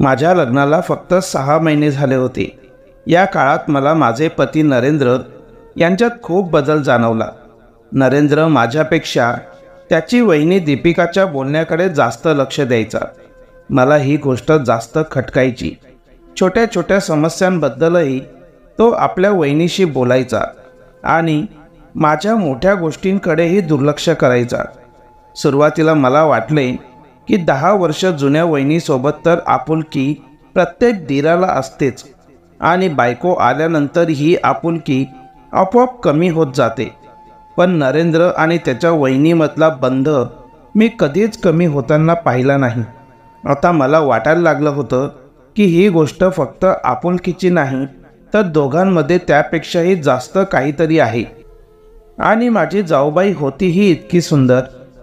माझ्या लग्नाला फक्त 6 महिने झाले होते। या काळात मला माझे पती नरेंद्र यांच्यात खूप बदल जाणवला। नरेंद्र माझ्यापेक्षा त्याची वहिनी दीपिकाच्या बोलण्याकडे जास्त लक्ष द्यायचा। मला ही गोष्ट जास्त खटकायची। छोट्या छोट्या समस्यांबद्दलही तो आपल्या वहिनीशी बोलायचा आणि माझ्या मोठ्या गोष्टींकडेही दुर्लक्ष करायचा। सुरुवातीला मला वाटले की 10 वर्ष जुन्या वहिनीसोबत तर आपुलकी प्रत्येक दिराला असतेच आणि बायको आल्यानंतर ही आपुलकी आपोआप कमी होत जाते। पण नरेंद्र आणि त्याच्या वहिनीमधला बंध मी कधीच कमी होताना पाहिला नाही। आता मला वाटायला लागलं होतं की ही गोष्ट फक्त आपुलकीची नाही तर दोघांमध्ये त्यापेक्षाही जास्त काहीतरी आहे। आणि माझी जाऊबाई होती ही इतकी सुंदर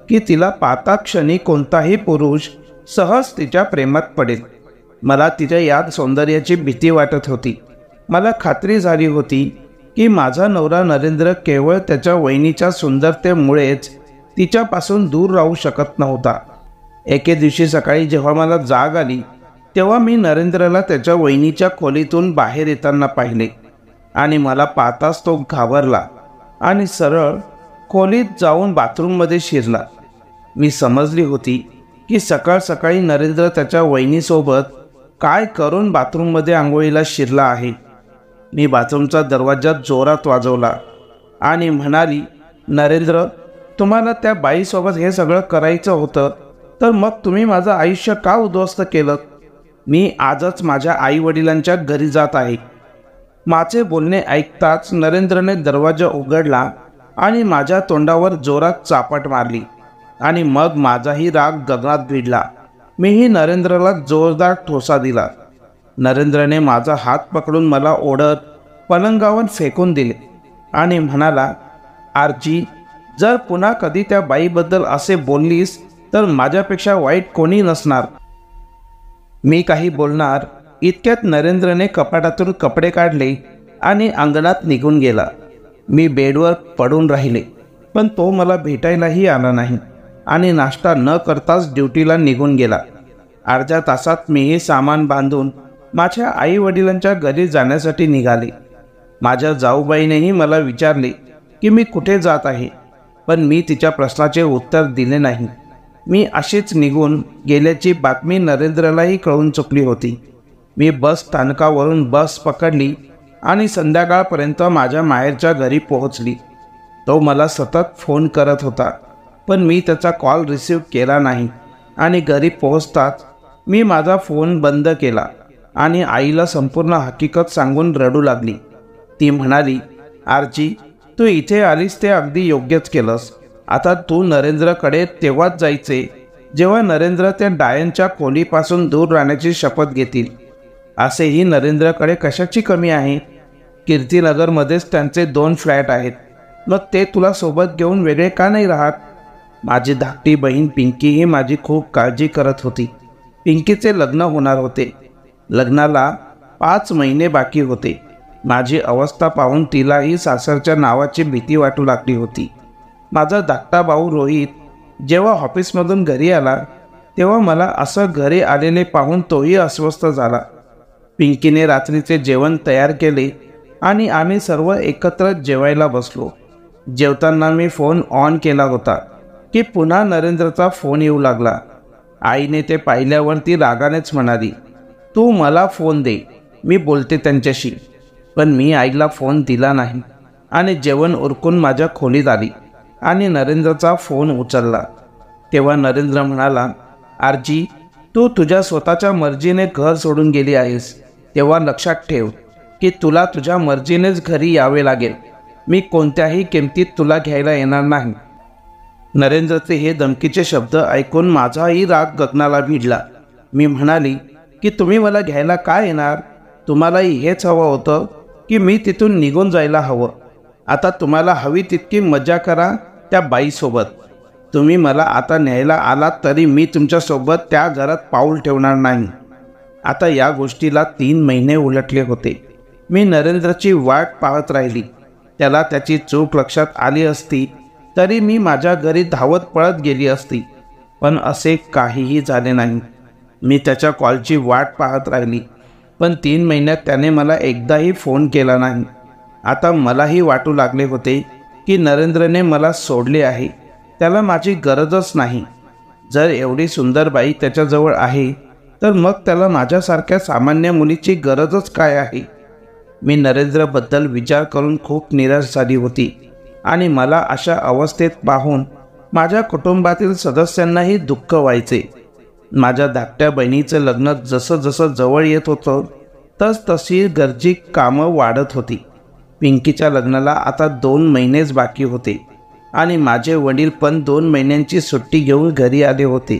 की तिला पाहता क्षणी कोणताही पुरुष सहज तिच्या प्रेमात पडेल। मला तिच्या या सौंदर्याची भीती वाटत होती। मला खात्री झाली होती की माझा नवरा नरेंद्र केवळ त्याच्या वहिनीच्या सुंदरतेमुळेच तिच्यापासून दूर राहू शकत नव्हता। एके दिवशी सकाळी जेव्हा मला जाग आली तेव्हा मी नरेंद्रला त्याच्या वहिनीच्या खोलीतून बाहेर येताना पाहिले आणि मला पाहताच तो घाबरला आणि सरळ खोलीत जाऊन बाथरूममध्ये शिरला। मी समजली होती की सकाळ सकाळी नरेंद्र त्याच्या वहिनीसोबत काय करून बाथरूममध्ये आंघोळीला शिरला आहे। मी बाथरूमचा दरवाजा जोरात वाजवला आणि म्हणाली, नरेंद्र, तुम्हाला त्या बाईसोबत हे सगळं करायचं होतं तर मग तुम्ही माझं आयुष्य का उद्ध्वस्त केलं? मी आजच माझ्या आईवडिलांच्या घरी जात आहे। माझे बोलणे ऐकताच नरेंद्रने दरवाजा उघडला आणि माझ्या तोंडावर जोरात चापट मारली आणि मग माझाही राग गगनात भिडला। मीही नरेंद्रला जोरदार ठोसा दिला। नरेंद्रने माझा हात पकडून मला ओढत पलंगावर फेकून दिले आणि म्हणाला, आरजी, जर पुन्हा कधी त्या बाईबद्दल असे बोललीस तर माझ्यापेक्षा वाईट कोणी नसणार। मी काही बोलणार इतक्यात नरेंद्रने कपाटातून कपडे काढले आणि अंगणात निघून गेला। मी बेडवर पडून राहिले पण तो मला भेटायलाही आला नाही आणि नाश्ता न करताच ड्युटीला निघून गेला। अर्ध्या तासात मीही सामान बांधून माझ्या आई वडिलांच्या घरी जाण्यासाठी निघाले। माझ्या जाऊबाईनेही मला विचारले की मी कुठे जात आहे, पण मी तिच्या प्रश्नाचे उत्तर दिले नाही। मी अशीच निघून गेल्याची बातमी नरेंद्रलाही कळून चुकली होती। मी बस स्थानकावरून बस पकडली आणि संध्याकाळपर्यंत माझ्या माहेरच्या घरी पोहोचली। तो मला सतत फोन करत होता पण मी त्याचा कॉल रिसीव्ह केला नाही आणि घरी पोहोचताच मी माझा फोन बंद केला आणि आईला संपूर्ण हकीकत सांगून रडू लागली। ती म्हणाली, आरजी, तू इथे आलीस ते अगदी योग्यच केलंस। आता तू नरेंद्रकडे तेव्हाच जायचे जेव्हा नरेंद्र त्या डायनच्या खोलीपासून दूर राहण्याची शपथ घेतील। असेही नरेंद्रकडे कशाची कमी आहे? कीर्तीनगरमध्येच त्यांचे 2 फ्लॅट आहेत, मग ते तुला सोबत घेऊन वेगळे का नाही राहत? माझी धाकटी बहीण पिंकीही माझी खूप काळजी करत होती। पिंकीचे लग्न होणार होते। लग्नाला 5 महिने बाकी होते। माझी अवस्था पाहून तिलाही सासरच्या नावाची भीती वाटू लागली होती। माझा धाकटा भाऊ रोहित जेव्हा ऑफिसमधून घरी आला तेव्हा मला असं घरी आलेले पाहून तोही अस्वस्थ झाला। पिंकीने रात्रीचे जेवण तयार केले आणि आम्ही सर्व एकत्र जेवायला बसलो। जेवताना मी फोन ऑन केला होता की पुन्हा नरेंद्रचा फोन येऊ लागला। आईने ते पाहिल्यावर ती रागानेच म्हणाली, तू मला फोन दे, मी बोलते त्यांच्याशी। पण मी आईला फोन दिला नाही आणि जेवण उरकून माझ्या खोलीत आली आणि नरेंद्रचा फोन उचलला। तेव्हा नरेंद्र म्हणाला, आरजी, तू तुझ्या स्वतःच्या मर्जीने घर सोडून गेली आहेस, तेव्हा लक्षात ठेव की तुला तुझ्या मर्जीनेच घरी यावे लागेल। मी कोणत्याही किमतीत तुला घ्यायला येणार नाही। नरेंद्रचे हे धमकीचे शब्द ऐकून माझाही राग गगनाला भिडला। मी म्हणाली की तुम्ही मला घ्यायला का येणार? तुम्हालाही हेच हवं होतं की मी तिथून निघून जायला हवं। आता तुम्हाला हवी तितकी मजा करा त्या बाईसोबत। तुम्ही मला आता न्यायला आलात तरी मी तुमच्यासोबत त्या घरात पाऊल ठेवणार नाही। आता या गोष्टीला 3 महिने उलटले होते। मी नरेंद्रची वाट पाहत राहिली। त्याला त्याची चूक लक्षात आली असती तरी मी माझ्या घरी धावत पळत गेली असती, पण असे काहीही झाले नाही। मी त्याच्या कॉलची वाट पाहत राहिली, पण 3 महिन्यात त्याने मला एकदाही फोन केला नाही. आता मलाही वाटू लागले होते की नरेंद्रने मला सोडले आहे, त्याला माझी गरजच नाही. जर एवढी सुंदर बाई त्याच्याजवळ आहे तर मग त्याला माझ्यासारख्या सामान्य मुलीची गरजच काय आहे. मी नरेंद्रबद्दल विचार करून खूप निराश झाली होती आणि मला अशा अवस्थेत पाहून माझ्या कुटुंबातील सदस्यांनाही दुःख व्हायचे. माझ्या धाकट्या बहिणीचं लग्न जसं जसं जवळ येत होतं तशी गरजी कामं वाढत होती. पिंकीच्या लग्नाला आता 2 महिनेच बाकी होते आणि माझे वडील पण 2 महिन्यांची सुट्टी घेऊन घरी आले होते.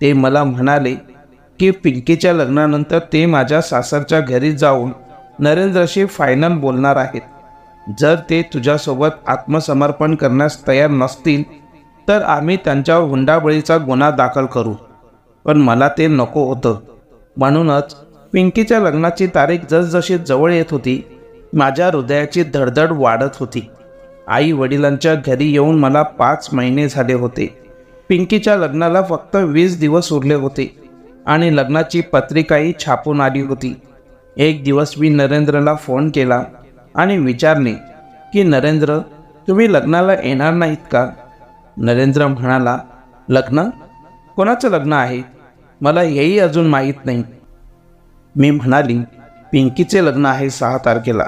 ते मला म्हणाले की पिंकीच्या लग्नानंतर ते माझ्या सासरच्या घरी जाऊन नरेंद्रशी फायनल बोलणार आहेत. जर ते तुझ्यासोबत आत्मसमर्पण करण्यास तयार नसतील तर आम्ही त्यांच्यावर हुंडाबळीचा गुन्हा दाखल करू. पण मला ते नको होतं. म्हणूनच पिंकीच्या लग्नाची तारीख जसजशी जवळ येत होती माझ्या हृदयाची धडधड वाढत होती. आई वडिलांच्या घरी येऊन मला 5 महिने झाले होते. पिंकीच्या लग्नाला फक्त 20 दिवस उरले होते आणि लग्नाची पत्रिकाही छापून आली होती. एक दिवस मी नरेंद्रला फोन केला आणि विचारले की नरेंद्र, तुम्ही लग्नाला येणार नाहीत का? नरेंद्र म्हणाला, लग्न? कोणाचं लग्न आहे? मला हेही अजून माहीत नाही. मी म्हणाली, पिंकीचे लग्न आहे 6 तारखेला.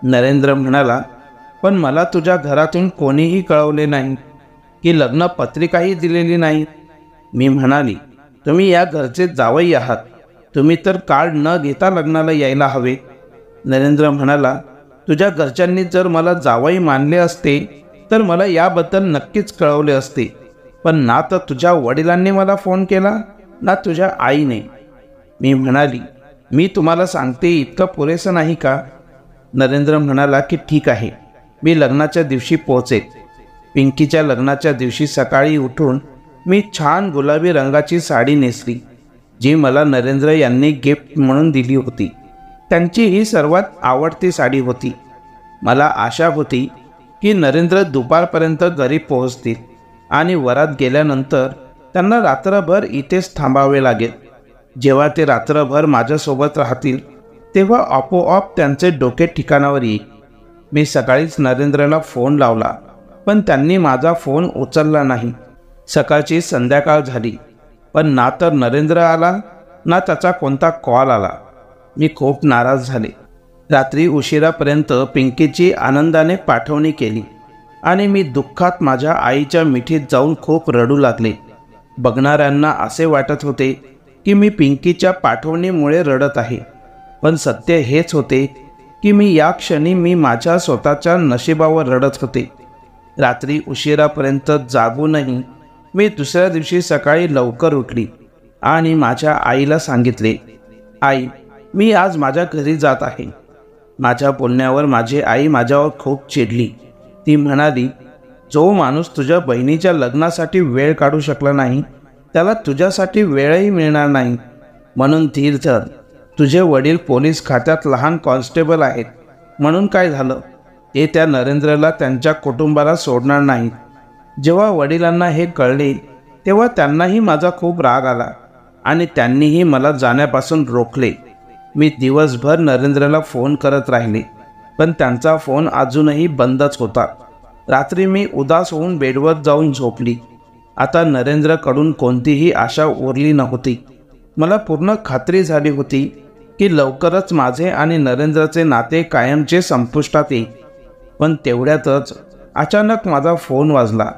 नरेंद्र म्हणाला, पण मला तुझ्या घरातून कोणीही कळवले नाही की लग्न पत्रिकाही दिलेली नाही. मी म्हणाली, तुम्ही या घरचे जावई आहात, तुम्ही तर कार्ड न घेता लग्नाला यायला हवे. नरेंद्र म्हणाला, तुझ्या घरच्यांनी जर मला जावई मानले असते तर मला याबद्दल नक्कीच कळवले असते. पण ना तर तुझ्या वडिलांनी मला फोन केला ना तुझ्या आईने. मी म्हणाली, मी तुम्हाला सांगते इतकं पुरेसं नाही का? नरेंद्र म्हणाला की ठीक आहे, मी लग्नाच्या दिवशी पोहोचेन. पिंकीच्या लग्नाच्या दिवशी सकाळी उठून मी छान गुलाबी रंगाची साडी नेसली, जी मला नरेंद्र यांनी गिफ्ट म्हणून दिली होती. त्यांची ही सर्वात आवडती साडी होती. मला आशा होती की नरेंद्र दुपारपर्यंत घरी पोहोचतील आणि वरात गेल्यानंतर त्यांना रात्रभर इथेच थांबावे लागेल. जेव्हा ते रात्रभर माझ्यासोबत राहतील तेव्हा आपोआप त्यांचे डोके ठिकाणावर येईल. मी सकाळीच नरेंद्रला फोन लावला, पण त्यांनी माझा फोन उचलला नाही. सकाळची संध्याकाळ झाली, पण ना तर नरेंद्र आला ना त्याचा कोणता कॉल आला. मी खूप नाराज झाले. रात्री उशिरापर्यंत पिंकीची आनंदाने पाठवणी केली आणि मी दुःखात माझ्या आईच्या मिठीत जाऊन खूप रडू लागले. बघणाऱ्यांना असे वाटत होते की मी पिंकीच्या पाठवणीमुळे रडत आहे, पण सत्य हेच होते की या क्षणी मी माझ्या स्वतःच्या नशिबावर रडत होते. रात्री उशिरापर्यंत जागूनही मी दुसऱ्या दिवशी सकाळी लवकर उठली आणि माझ्या आईला सांगितले, आई, मी आज माझ्या घरी जात आहे. माझ्या बोलण्यावर माझी आई माझ्यावर खूप चिडली. ती म्हणाली, जो माणूस तुझ्या बहिणीच्या लग्नासाठी वेळ काढू शकला नाही त्याला तुझ्यासाठी वेळही मिळणार नाही. म्हणून धीर धर. तुझे वडील पोलीस खात्यात लहान कॉन्स्टेबल आहेत, म्हणून काय झालं? ते त्या नरेंद्रला त्यांच्या कुटुंबाला सोडणार नाहीत. जेव्हा वडिलांना हे कळले तेव्हा त्यांनाही माझा खूप राग आला आणि त्यांनीही मला जाण्यापासून रोखले. मी दिवसभर नरेंद्रला फोन करत राहिले, पण त्यांचा फोन अजूनही बंदच होता. रात्री मी उदास होऊन बेडवर जाऊन झोपली. आता नरेंद्रकडून कोणतीही आशा उरली नव्हती. मला पूर्ण खात्री झाली होती की लवकरच माझे आणि नरेंद्रचे नाते कायमचे संपुष्टात येईल. पण तेवढ्यातच अचानक माझा फोन वाजला.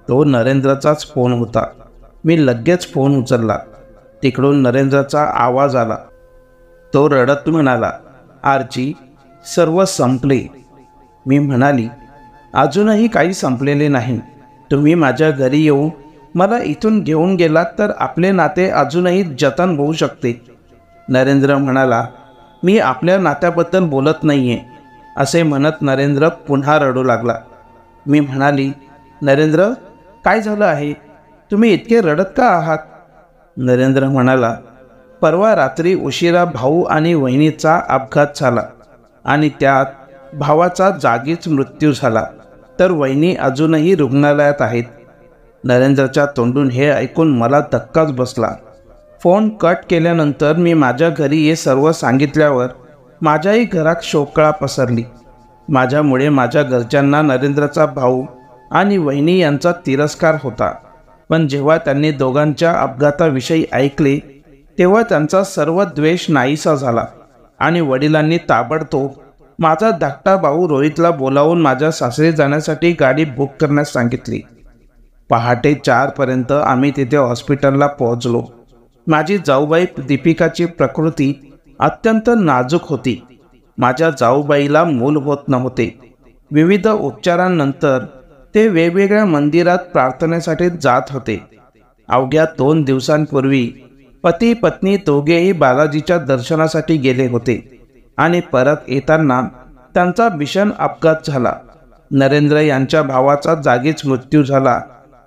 तो नरेंद्रचाच फोन होता. मी लगेच फोन उचलला. तिकडून नरेंद्रचा आवाज आला. तो रडत म्हणाला, आरची, सर्व संपले. मी म्हणाली, अजूनही काही संपलेले नाही. तुम्ही माझ्या घरी येऊन मला इथून घेऊन गेलात तर आपले नाते अजूनही जतन होऊ शकते. नरेंद्र म्हणाला, मी आपल्या नात्याबद्दल बोलत नाहीये. असे म्हणत नरेंद्र पुन्हा रडू लागला. मी म्हणाली, नरेंद्र, काय झालं आहे? तुम्ही इतके रडत का आहात? नरेंद्र म्हणाला, परवा रात्री उशिरा भाऊ आणि वहिनीचा अपघात झाला आणि त्यात भावाचा जागीच मृत्यू झाला, तर वहिनी अजूनही रुग्णालयात आहेत. नरेंद्रच्या तोंडून हे ऐकून मला धक्काच बसला. फोन कट केल्यानंतर मी माझ्या घरी हे सर्व सांगितल्यावर माझ्याही घरात शोककळा पसरली. माझ्यामुळे माझ्या घरच्यांना नरेंद्रचा भाऊ आणि वहिनी यांचा तिरस्कार होता. पण जेव्हा त्यांनी दोघांच्या अपघाताविषयी ऐकले तेव्हा त्यांचा सर्व द्वेष नाहीसा झाला आणि वडिलांनी ताबडतोब माझा धाकटा भाऊ रोहितला बोलावून माझ्या सासरी जाण्यासाठी गाडी बुक करण्यास सांगितली. पहाटे 4 पर्यंत आम्ही तिथे हॉस्पिटलला पोहोचलो. माझी जाऊबाई दीपिकाची प्रकृती अत्यंत नाजूक होती. माझ्या जाऊबाईला मूल होत नव्हते. विविध उपचारांनंतर ते वेगवेगळ्या मंदिरात प्रार्थनेसाठी जात होते. अवघ्या 2 दिवसांपूर्वी पती पत्नी दोघेही बालाजीच्या दर्शनासाठी गेले होते आणि परत येताना त्यांचा भीषण अपघात झाला. नरेंद्र यांच्या भावाचा जागीच मृत्यू झाला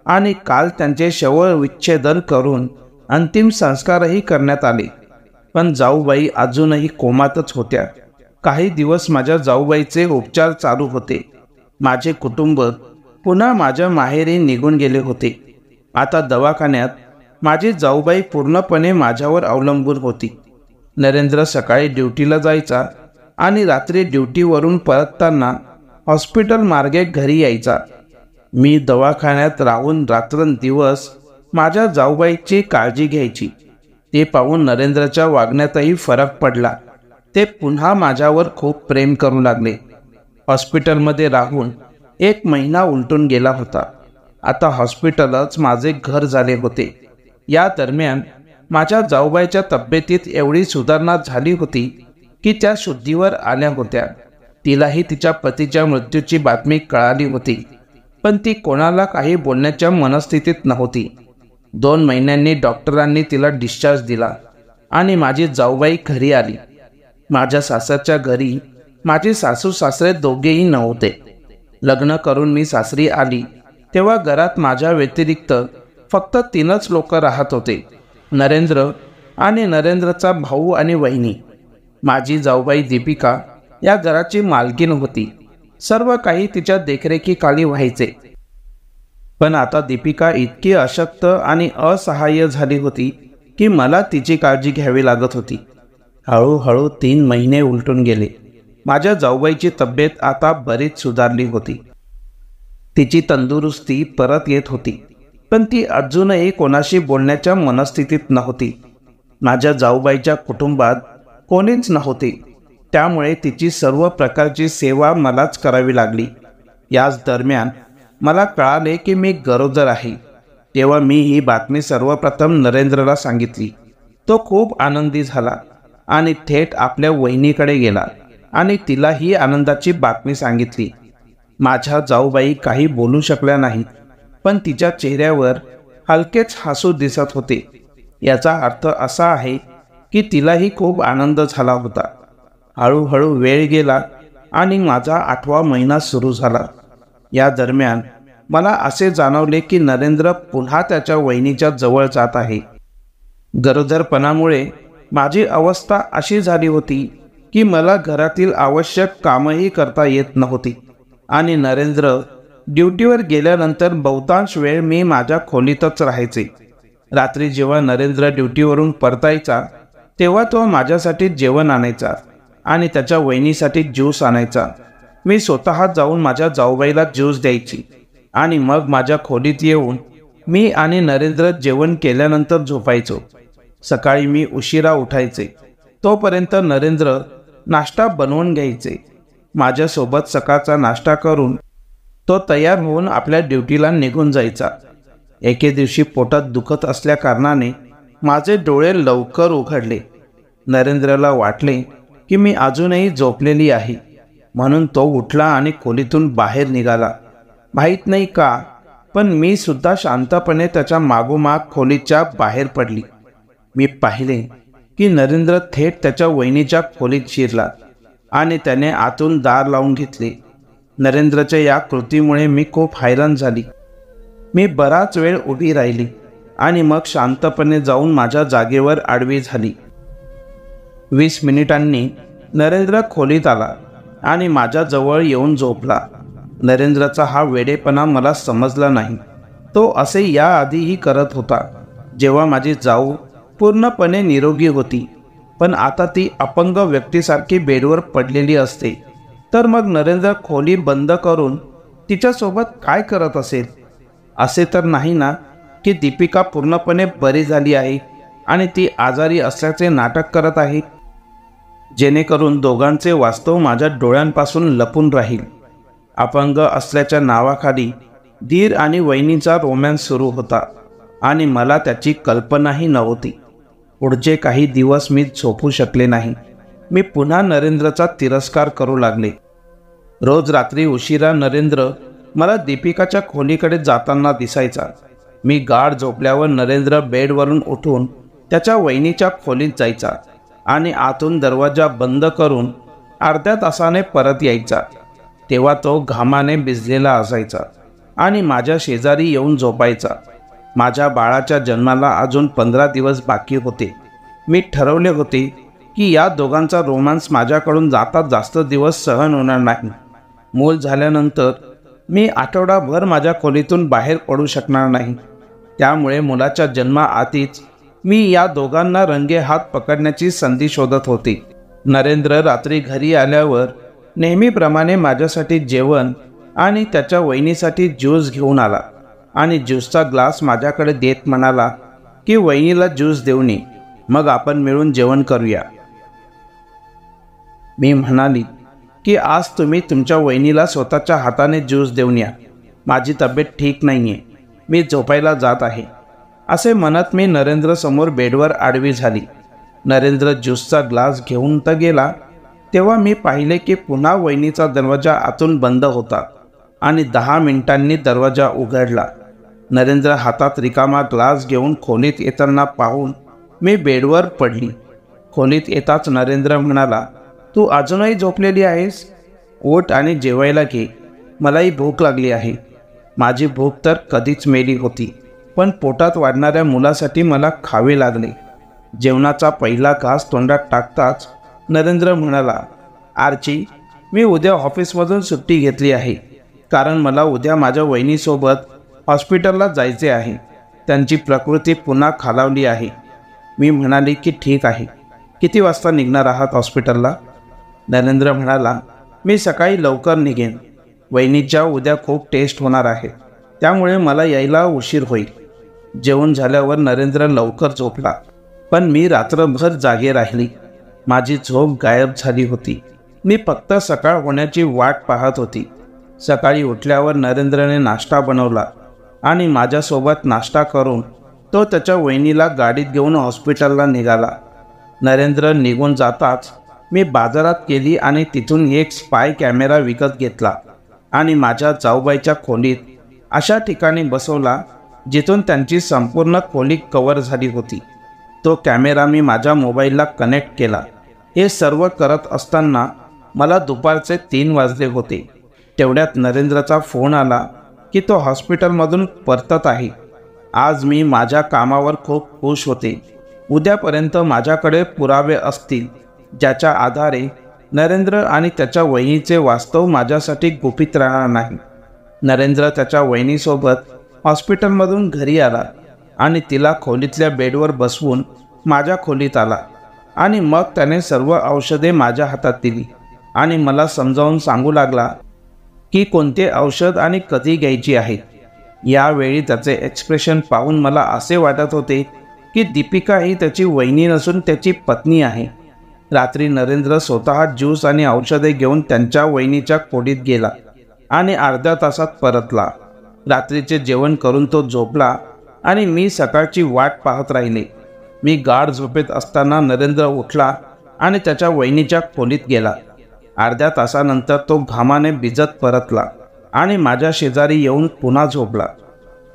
आणि काल त्यांचे शवविच्छेदन करून अंतिम संस्कारही करण्यात आले. पण जाऊबाई अजूनही कोमातच होत्या. काही दिवस माझ्या जाऊबाईचे उपचार चालू होते. माझे कुटुंब पुन्हा माझ्या माहेरी निघून गेले होते. आता दवाखान्यात माझी जाऊबाई पूर्णपणे माझ्यावर अवलंबून होती. नरेंद्र सकाळी ड्युटीला जायचा आणि रात्री ड्युटीवरून परतताना हॉस्पिटल मार्गे घरी यायचा. मी दवाखान्यात राहून रात्रंदिवस माझ्या जाऊबाईची काळजी घ्यायची. ते पाहून नरेंद्रच्या वागण्यातही फरक पडला. ते पुन्हा माझ्यावर खूप प्रेम करू लागले. हॉस्पिटलमध्ये राहून 1 महिना उलटून गेला होता. आता हॉस्पिटलच माझे घर झाले होते. या दरम्यान माझ्या जाऊबाईच्या तब्येतीत एवढी सुधारणा झाली होती की त्या शुद्धीवर आल्या होत्या. तिलाही तिच्या पतीच्या मृत्यूची बातमी कळाली होती, पण ती कोणाला काही बोलण्याच्या मनस्थितीत नव्हती. 2 महिन्यांनी डॉक्टरांनी तिला डिस्चार्ज दिला आणि माझी जाऊबाई घरी आली. माझ्या सासरच्या घरी माझे सासू सासरे दोघेही नव्हते. लग्न करून मी सासरी आली तेव्हा घरात माझ्या व्यतिरिक्त फक्त 3च लोक राहत होते. नरेंद्र आणि नरेंद्रचा भाऊ आणि वहिनी. माझी जाऊबाई दीपिका या घराची मालकीण होती. सर्व काही तिच्या देखरेखीखाली व्हायचे. पण आता दीपिका इतकी अशक्त आणि असहाय्य झाली होती की मला तिची काळजी घ्यावी लागत होती. हळूहळू 3 महिने उलटून गेले. माझ्या जाऊबाईची तब्येत आता बरीच सुधारली होती. तिची तंदुरुस्ती परत येत होती, पण ती अजूनही कोणाशी बोलण्याच्या मनस्थितीत नव्हती. माझ्या जाऊबाईच्या कुटुंबात कोणीच नव्हते, त्यामुळे तिची सर्व प्रकारची सेवा मलाच करावी लागली. याच दरम्यान मला कळाले की मी गरोदर आहे. तेव्हा मी ही बातमी सर्वप्रथम नरेंद्रला सांगितली. तो खूप आनंदी झाला आणि थेट आपल्या वहिनीकडे गेला आणि तिला ही आनंदाची बातमी सांगितली. माझ्या जाऊबाई काही बोलू शकल्या नाहीत, पण तिच्या चेहऱ्यावर हलकेच हसू दिसत होते. याचा अर्थ असा आहे की तिलाही खूप आनंद झाला होता. हळूहळू वेळ गेला आणि माझा 8वा महिना सुरू झाला. या दरम्यान मला असे जाणवले की नरेंद्र पुन्हा त्याच्या वहिनीच्या जवळ जात आहे. गरोदरपणामुळे माझी अवस्था अशी झाली होती की मला घरातील आवश्यक कामही करता येत नव्हती आणि नरेंद्र ड्युटीवर गेल्यानंतर बहुतांश वेळ मी माझ्या खोलीतच राहायचे. रात्री जेव्हा नरेंद्र ड्युटीवरून परतायचा तेव्हा तो माझ्यासाठी जेवण आणायचा आणि त्याच्या वहिनीसाठी ज्यूस आणायचा. मी स्वतः जाऊन माझ्या जाऊबाईला ज्यूस द्यायची आणि मग माझ्या खोलीत येऊन मी आणि नरेंद्र जेवण केल्यानंतर झोपायचो. सकाळी मी उशिरा उठायचे, तोपर्यंत नरेंद्र नाश्ता बनवून घ्यायचे. माझ्यासोबत सकाळचा नाश्ता करून तो तयार होऊन आपल्या ड्युटीला निघून जायचा. एके दिवशी पोटात दुखत असल्याकारणाने माझे डोळे लवकर उघडले. नरेंद्रला वाटले की मी अजूनही झोपलेली आहे, म्हणून तो उठला आणि खोलीतून बाहेर निघाला. माहीत नाही का, पण मी सुद्धा शांतपणे त्याच्या मागोमाग खोलीच्या बाहेर पडली. मी पाहिले की नरेंद्र थेट त्याच्या वहिनीच्या खोलीत शिरला आणि त्याने आतून दार लावून घेतले. नरेंद्रच्या या कृतीमुळे मी खूप हैराण झाली. मी बराच वेळ उभी राहिली आणि मग शांतपणे जाऊन माझ्या जागेवर आडवी झाली. 20 मिनिटांनी नरेंद्र खोलीत आला आणि माझ्याजवळ येऊन झोपला. नरेंद्रचा हा वेडेपणा मला समजला नाही. तो असे याआधीही करत होता. जेव्हा माझी जाऊ पूर्णपणे निरोगी होती, पण आता ती अपंग व्यक्तीसारखी बेडवर पडलेली असते. तर मग नरेंद्र खोली बंद करून तिच्यासोबत काय करत असेल? असे तर नाही ना की दीपिका पूर्णपणे बरी झाली आहे आणि ती आजारी असल्याचे नाटक करत आहे, जेणेकरून दोघांचे वास्तव माझ्या डोळ्यांपासून लपून राहील. अपंग असल्याच्या नावाखाली धीर आणि वहिनीचा रोमॅन्स सुरू होता आणि मला त्याची कल्पनाही नव्हती. पुढचे काही दिवस मी झोपू शकले नाही. मी पुन्हा नरेंद्रचा तिरस्कार करू लागले. रोज रात्री उशिरा नरेंद्र मला दीपिकाच्या खोलीकडे जाताना दिसायचा. मी गाढ झोपल्यावर नरेंद्र बेडवरून उठून त्याच्या वहिनीच्या खोलीत जायचा आणि आतून दरवाजा बंद करून अर्ध्या तासाने परत यायचा. तेव्हा तो घामाने भिजलेला असायचा आणि माझ्या शेजारी येऊन झोपायचा. माझ्या बाळाच्या जन्माला अजून 15 दिवस बाकी होते. मी ठरवले होते की या दोघांचा रोमांस माझ्याकडून जास्त दिवस सहन होणार नाही. मूल झाल्यानंतर मी आठवडाभर माझ्या खोलीतून बाहेर पडू शकणार नाही. त्यामुळे मुलाच्या जन्माआधीच मी या दोघांना रंगे हात पकडण्याची संधी शोधत होते. नरेंद्र रात्री घरी आल्यावर नेहमीप्रमाणे माझ्यासाठी जेवण आणि त्याच्या वहिनीसाठी ज्यूस घेऊन आला आणि ज्यूसचा ग्लास माझ्याकडे देत म्हणाला की वहिनीला ज्यूस देऊन ये, मग आपण मिळून जेवण करूया. मी म्हणाली की आज तुम्ही तुमच्या वहिनीला स्वतःच्या हाताने ज्यूस देऊन या, माझी तब्येत ठीक नाही आहे, मी झोपायला जात आहे. असे म्हणत मी नरेंद्रसमोर बेडवर आडवी झाली. नरेंद्र ज्यूसचा ग्लास घेऊन तर गेला तेव्हा मी पाहिले की पुन्हा वहिनीचा दरवाजा आतून बंद होता आणि 10 मिनिटांनी दरवाजा उघडला. नरेंद्र हातात रिकामा ग्लास घेऊन खोलीत येताना पाहून मी बेडवर पडली. खोलीत येताच नरेंद्र म्हणाला, तू अजूनही झोपलेली आहेस? उठ आणि जेवायला घे, मलाही भूक लागली आहे. माझी भूक तर कधीच मेली होती, पण पोटात वाढणाऱ्या मुलासाठी मला खावे लागले. जेवणाचा पहिला घास तोंडात टाकताच नरेंद्र म्हणाला, आर्ची, मी उद्या ऑफिसमधून सुट्टी घेतली आहे, कारण मला उद्या माझ्या वहिनीसोबत हॉस्पिटलला जायचे आहे. त्यांची प्रकृती पुन्हा खालावली आहे. मी म्हणाली की ठीक आहे. किती वाजता निघणार आहात हॉस्पिटलला? नरेंद्र म्हणाला, मी सकाळी लवकर निघेन. वहिनीच्या उद्या खूप टेस्ट होणार आहे, त्यामुळे मला यायला उशीर होईल. जेवण झाल्यावर नरेंद्र लवकर झोपला, पण मी रात्रभर जागे राहिली. माझी झोप गायब झाली होती. मी फक्त सकाळ होण्याची वाट पाहत होती. सकाळी उठल्यावर नरेंद्रने नाश्ता बनवला आणि माझ्यासोबत नाश्ता करून तो त्याच्या वहिनीला गाडीत घेऊन हॉस्पिटलला निघाला. नरेंद्र निघून जाताच मी बाजारात गेली आणि तिथून एक स्पाय कॅमेरा विकत घेतला आणि माझ्या जाऊबाईच्या खोलीत अशा ठिकाणी बसवला जिथून त्यांची संपूर्ण खोली कव्हर झाली होती. तो कॅमेरा मी माझ्या मोबाईलला कनेक्ट केला. हे सर्व करत असताना मला दुपारचे 3 वाजले होते. तेवढ्यात नरेंद्रचा फोन आला की तो हॉस्पिटलमधून परतत आहे. आज मी माझ्या कामावर खूप खुश होते. उद्यापर्यंत माझ्याकडे पुरावे असतील ज्याच्या आधारे नरेंद्र आणि त्याच्या वहिनीचे वास्तव माझ्यासाठी गुपित राहणार नाही. नरेंद्र त्याच्या वहिनीसोबत हॉस्पिटलमधून घरी आला आणि तिला खोलीतल्या बेडवर बसवून माझ्या खोलीत आला आणि मग त्याने सर्व औषधे माझ्या हातात दिली आणि मला समजावून सांगू लागला की कोणते औषध आणि कधी घ्यायची आहेत. यावेळी त्याचे एक्सप्रेशन पाहून मला असे वाटत होते की दीपिका ही त्याची वहिनी नसून त्याची पत्नी आहे. रात्री नरेंद्र स्वतः ज्यूस आणि औषधे घेऊन त्यांच्या वहिनीच्या खोलीत गेला आणि अर्ध्या तासात परतला. रात्रीचे जेवण करून तो झोपला आणि मी सकाळची वाट पाहत राहिले. मी गाढ झोपेत असताना नरेंद्र उठला आणि त्याच्या वहिनीच्या खोलीत गेला. अर्ध्या तासानंतर तो घामाने भिजत परतला आणि माझ्या शेजारी येऊन पुन्हा झोपला.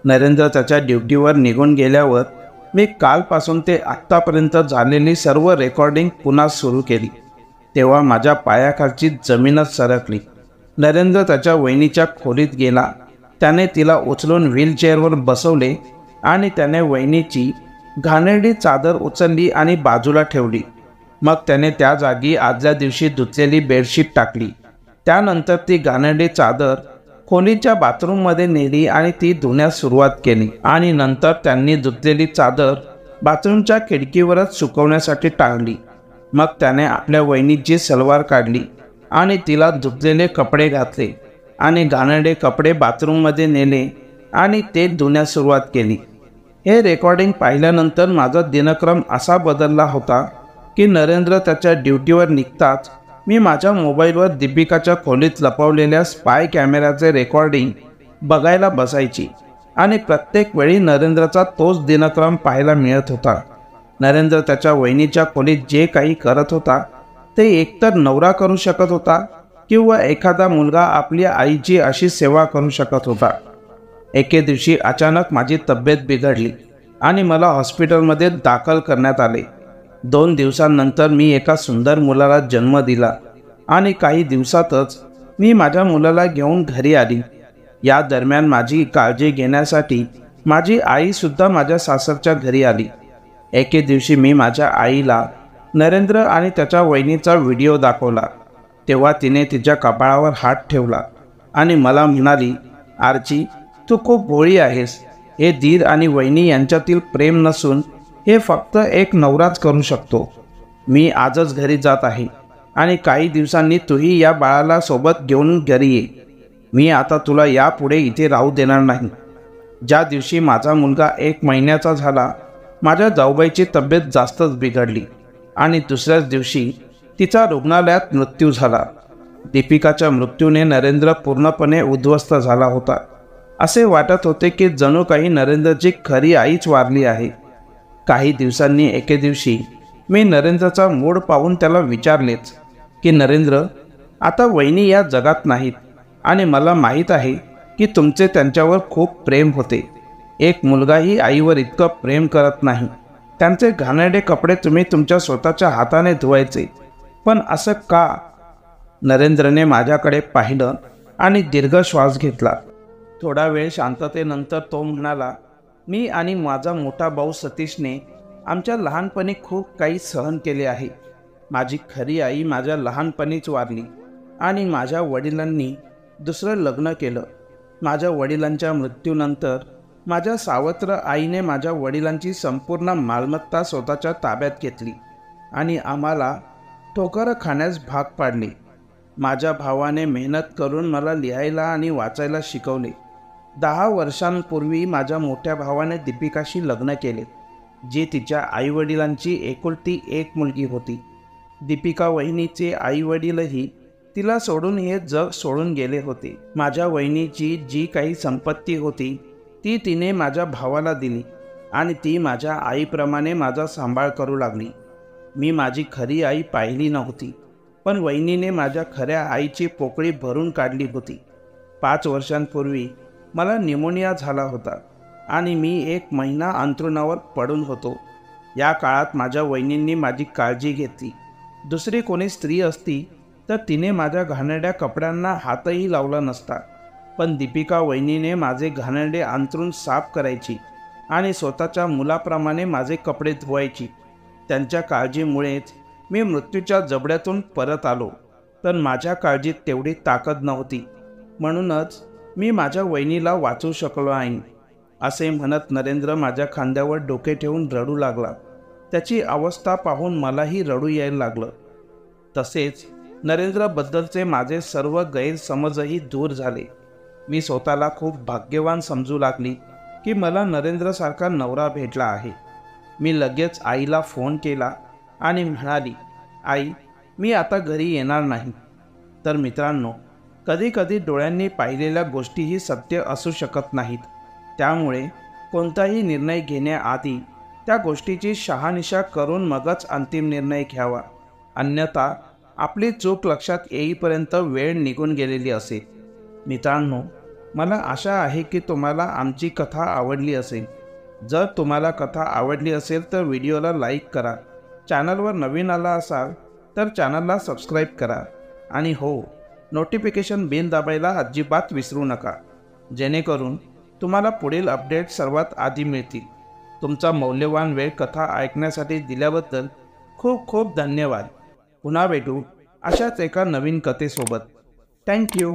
नरेंद्र त्याच्या ड्युटीवर निघून गेल्यावर मी कालपासून ते आत्तापर्यंत झालेली सर्व रेकॉर्डिंग पुन्हा सुरू केली. तेव्हा माझ्या पायाखालची जमीनच सरकली. नरेंद्र त्याच्या वहिनीच्या खोलीत गेला. त्याने तिला उचलून व्हीलचेअरवर बसवले आणि त्याने वहिनीची घाणेरडी चादर उचलली आणि बाजूला ठेवली. मग त्याने त्या जागी आदल्या दिवशी धुतलेली बेडशीट टाकली. त्यानंतर ती घाणेरडी चादर खोलीच्या बाथरूममध्ये नेली आणि ती धुण्यास सुरुवात केली आणि नंतर त्यांनी धुतलेली चादर बाथरूमच्या खिडकीवरच सुकवण्यासाठी टाळली। मग त्याने आपल्या वहिनीची सलवार काढली आणि तिला धुतलेले कपडे घातले आणि घाणेरडे कपडे बाथरूममध्ये नेले आणि ते धुण्यास सुरुवात केली। हे रेकॉर्डिंग पाहिल्यानंतर माझा दिनक्रम असा बदलला होता की नरेंद्र त्याच्या ड्युटीवर निघताच मी माझ्या मोबाईलवर दीपिकाच्या खोलीत लपवलेल्या स्पाय कॅमेऱ्याचे रेकॉर्डिंग बघायला बसायची आणि प्रत्येक वेळी नरेंद्रचा तोच दिनक्रम पाहायला मिळत होता। नरेंद्र त्याच्या वहिनीच्या खोलीत जे काही करत होता ते एकतर नवरा करू शकत होता किंवा एखादा मुलगा आपल्या आईची अशी सेवा करू शकत होता। एके दिवशी अचानक माझी तब्येत बिघडली आणि मला हॉस्पिटलमध्ये दाखल करण्यात आले। 2 दिवसांनंतर मी एका सुंदर मुलाला जन्म दिला आणि काही दिवसातच मी माझ्या मुलाला घेऊन घरी आली। या दरम्यान माझी काळजी घेण्यासाठी माझी आईसुद्धा माझ्या सासरच्या घरी आली। एके दिवशी मी माझ्या आईला नरेंद्र आणि त्याच्या वहिनीचा व्हिडिओ दाखवला तेव्हा तिने तिच्या कपाळावर हात ठेवला आणि मला म्हणाली, आर्ची, तू खूप भोळी आहेस। हे दीर आणि वहिनी यांच्यातील प्रेम नसून हे फक्त एक नवराच करू शकतो। मी आजच घरी जात आहे आणि काही दिवसांनी तूही या बाळाला सोबत घेऊन घरी ये। मी आता तुला यापुढे इथे राहू देणार नाही। ज्या दिवशी माझा मुलगा 1 महिन्याचा झाला माझ्या जाऊबाईची तब्येत जास्तच बिघडली आणि दुसऱ्याच दिवशी तिचा रुग्णालयात मृत्यू झाला। दीपिकाच्या मृत्यूने नरेंद्र पूर्णपणे उद्ध्वस्त झाला होता। असे वाटत होते की जणू काही नरेंद्रची खरी आईच वारली आहे। काही दिवसांनी एके दिवशी मी नरेंद्रचा मूड पाहून त्याला विचारलेच की नरेंद्र, आता वहिनी या जगात नाहीत आणि मला माहीत आहे की तुमचे त्यांच्यावर खूप प्रेम होते। एक मुलगाही आईवर इतकं प्रेम करत नाही। त्यांचे घाणेरडे कपडे तुम्ही तुमच्या स्वतःच्या हाताने धुवायचे, पण असं का? नरेंद्रने माझ्याकडे पाहिलं आणि दीर्घ श्वास घेतला। थोडा वेळ शांततेनंतर तो म्हणाला, मी आणि माझा मोठा भाऊ सतीशने आमच्या लहानपणी खूप काही सहन केले आहे। माझी खरी आई माझ्या लहानपणीच वारली आणि माझ्या वडिलांनी दुसरं लग्न केलं। माझ्या वडिलांच्या मृत्यूनंतर माझ्या सावत्र आईने माझ्या वडिलांची संपूर्ण मालमत्ता स्वतःच्या ताब्यात घेतली आणि आम्हाला ठोकरं खाण्यास भाग पाडले। माझ्या भावाने मेहनत करून मला लिहायला आणि वाचायला शिकवले। 10 वर्षांपूर्वी माझ्या मोठ्या भावाने दीपिकाशी लग्न केले, जी तिच्या आईवडिलांची एकुलती एक मुलगी होती। दीपिका वहिनीचे आईवडीलही तिला सोडून हे जग सोडून गेले होते। माझ्या वहिनीची जी काही संपत्ती होती ती तिने माझ्या भावाला दिली आणि ती माझ्या आईप्रमाणे माझा सांभाळ करू लागली। मी माझी खरी आई पाहिली नव्हती, पण वहिनीने माझ्या खऱ्या आईची पोकळी भरून काढली होती। 5 वर्षांपूर्वी मला न्यूमोनिया झाला होता आणि मी 1 महिना अंथरुणावर पडून होतो। या काळात माझ्या वहिनींनी माझी काळजी घेतली। दुसरी कोणी स्त्री असती तर तिने माझ्या घाणेरड्या कपड्यांना हातही लावला नसता, पण दीपिका वहिनीने माझे घाणेरडे अंथरूण साफ करायची आणि स्वतःच्या मुलाप्रमाणे माझे कपडे धुवायची। त्यांच्या काळजीमुळेच मी मृत्यूच्या जबड्यातून परत आलो, पण माझ्या काळजीत तेवढी ताकद नव्हती, म्हणूनच मी माझ्या वहिनीला वाचवू शकलो आहे। असे म्हणत नरेंद्र माझ्या खांद्यावर डोके ठेवून रडू लागला। त्याची अवस्था पाहून मलाही रडू यायला लागलं। तसेच नरेंद्रबद्दलचे माझे सर्व गैरसमजही दूर झाले। मी स्वतःला खूप भाग्यवान समजू लागली की मला नरेंद्रसारखा नवरा भेटला आहे। मी लगेच आईला फोन केला आणि म्हणाली, आई, मी आता घरी येणार नाही। तर मित्रांनो, कधीकधी डोळ्यांनी पाहिलेल्या गोष्टीही सत्य असू शकत नाहीत। त्यामुळे कोणताही निर्णय घेण्याआधी त्या गोष्टीची शहानिशा करून मगच अंतिम निर्णय घ्यावा, अन्यथा आपली चूक लक्षात येईपर्यंत वेळ निघून गेलेली असेल। मित्रांनो, मला आशा आहे की तुम्हाला आमची कथा आवडली असेल। जर तुम्हाला कथा आवडली असेल तर व्हिडिओला लाईक करा, चॅनलवर नवीन आला असाल तर चॅनलला सबस्क्राईब करा आणि हो, नोटिफिकेशन बेल दाबायला अजिबात विसरू नका, जेणेकरून तुम्हाला पुढील अपडेट सर्वात आधी मिळतील। तुमचा मौल्यवान वेळ कथा ऐकण्यासाठी दिल्याबद्दल खूप खूप धन्यवाद। पुन्हा भेटू अशाच एका नवीन कथेसोबत। थँक्यू।